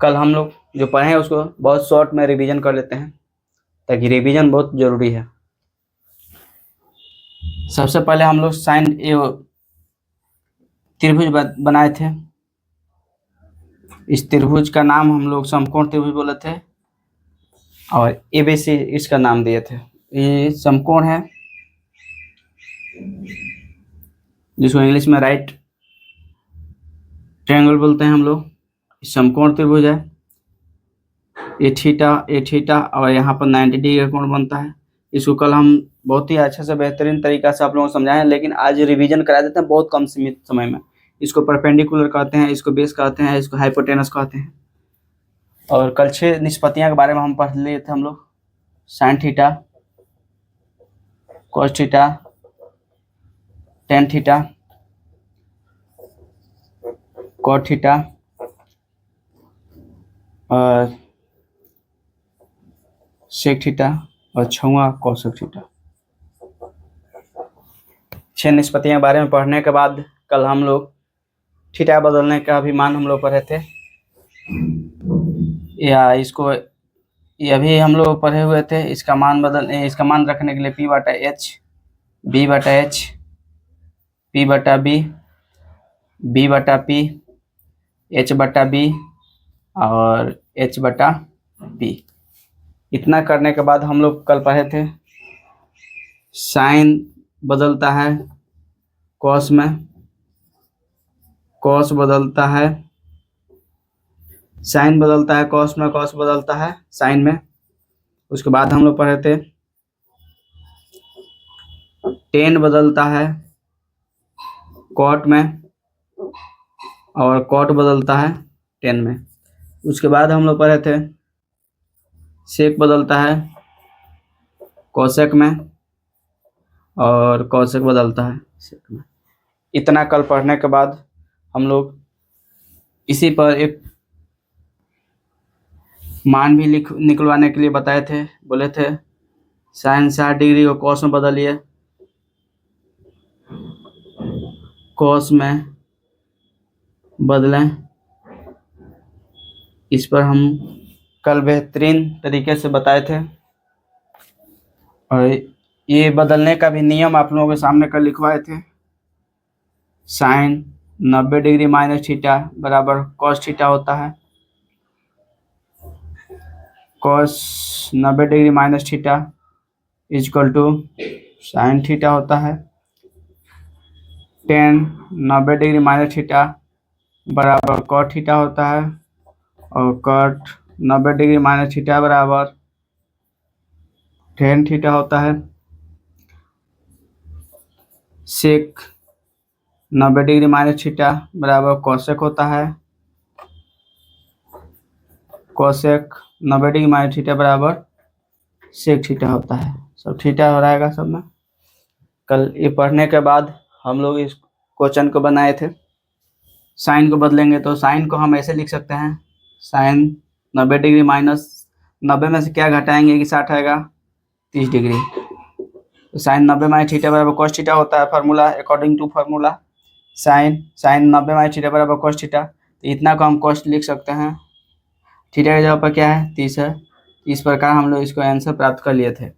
कल हम लोग जो पढ़े हैं उसको बहुत शॉर्ट में रिवीजन कर लेते हैं, ताकि रिवीजन बहुत ज़रूरी है। सबसे पहले हम लोग साइन त्रिभुज बनाए थे। इस त्रिभुज का नाम हम लोग समकोण त्रिभुज बोले थे और एबीसी इसका नाम दिए थे। ये समकोण है जिसको इंग्लिश में राइट ट्रायंगल बोलते हैं हम लोग। समकोण त्रिभुज है। ए थीटा और यहाँ पर 90 डिग्री का कोण बनता है। इसको कल हम बहुत ही अच्छे से बेहतरीन तरीका से आप लोगों को समझाएं, लेकिन आज रिवीजन करा देते हैं बहुत कम सीमित समय में। इसको परपेंडिकुलर कहते हैं, इसको बेस कहते हैं, इसको हाइपोटेनस कहते हैं। और कल 6 निष्पत्तियां के बारे में हम पढ़ लिए थे हम लोग। Sine theta, cos theta, tan theta, cot theta और सेक थीटा और 6वां कोसेक थीटा। 6 निष्पत्तियों के बारे में पढ़ने के बाद कल हम लोग थीटा बदलने का भी मान हम लोग पढ़े थे, या इसको ये भी हम लोग पढ़े हुए थे। इसका मान रखने के लिए P/H, B/H, P/B, B/P, H/B और H/P। इतना करने के बाद हम लोग कल पढ़े थे साइन बदलता है कॉस में, कॉस बदलता है साइन, बदलता है कॉस में, कॉस बदलता है साइन में। उसके बाद हम लोग पढ़े थे टेन बदलता है कॉट में और कॉट बदलता है टेन में। उसके बाद हम लोग पढ़े थे सेक बदलता है कोसेक में और कोसेक बदलता है सेक में। इतना कल पढ़ने के बाद हम लोग इसी पर एक मान भी निकलवाने के लिए बताए थे। बोले थे साइन 60 डिग्री को कॉस में बदलिए, कॉस में बदलें। इस पर हम कल बेहतरीन तरीके से बताए थे और ये बदलने का भी नियम आप लोगों के सामने कल लिखवाए थे। साइन 90 डिग्री माइनस थीटा बराबर कॉस थीटा होता है, cos 90 degree minus theta is equal to sine theta होता है। टेन 90 डिग्री माइनस थीटा बराबर कॉट थीटा होता है और कॉट 90 डिग्री माइनस थीटा बराबर टेन थीटा होता है। सेक 90 डिग्री माइनस थीटा बराबर कोसेक होता है, कोसेक 90 डिग्री माइनस थीटा बराबर सेक थीटा होता है। सब थीटा हो रहेगा सब में। कल ये पढ़ने के बाद हम लोग इस क्वेश्चन को बनाए थे। साइन को बदलेंगे तो साइन को हम ऐसे लिख सकते हैं, साइन 90 डिग्री माइनस 90 में से क्या घटाएंगे कि 60 आएगा 30 डिग्री। तो साइन 90 माइनस थीटा बराबर कॉस थीटा होता है formula, according to formula sine 90 minus theta बराबर कॉस थीटा। तो इतना को हम कॉस्ट लिख सकते हैं। थीटा की जगह पर क्या है 30 है। इस प्रकार हम लोग इसको आंसर प्राप्त कर लिए थे।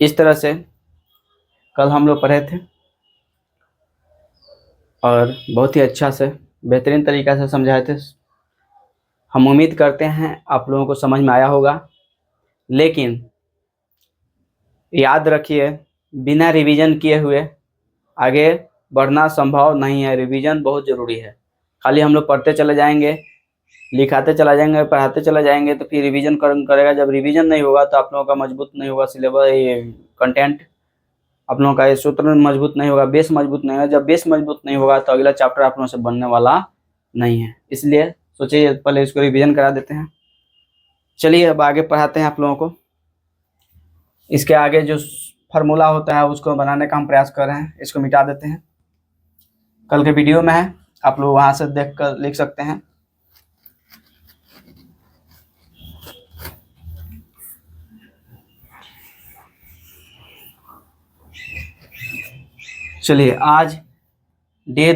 इस तरह से कल हम लोग पढ़े थे और बहुत ही अच्छा से बेहतरीन तरीक़ा से समझाए थे। हम उम्मीद करते हैं आप लोगों को समझ में आया होगा, लेकिन याद रखिए बिना रिवीजन किए हुए आगे बढ़ना संभव नहीं है। रिवीजन बहुत ज़रूरी है। खाली हम लोग पढ़ते चले जाएंगे, लिखाते चला जाएंगे, पढ़ाते चला जाएंगे तो फिर रिवीजन करेगा। जब रिवीजन नहीं होगा तो आप लोगों का मजबूत नहीं होगा सिलेबस, ये कंटेंट आप लोगों का ये सूत्र मजबूत नहीं होगा, बेस मजबूत नहीं होगा। जब बेस मजबूत नहीं होगा तो अगला चैप्टर आप लोगों से बनने वाला नहीं है। इसलिए सोचिए पहले इसको रिवीजन करा देते हैं। चलिए अब आगे पढ़ाते हैं आप लोगों को। इसके आगे जो फार्मूला होता है उसको बनाने का हम प्रयास कर रहे हैं। इसको मिटा देते हैं, कल के वीडियो में है, आप लोग वहां से देख कर लिख सकते हैं। चलिए आज डे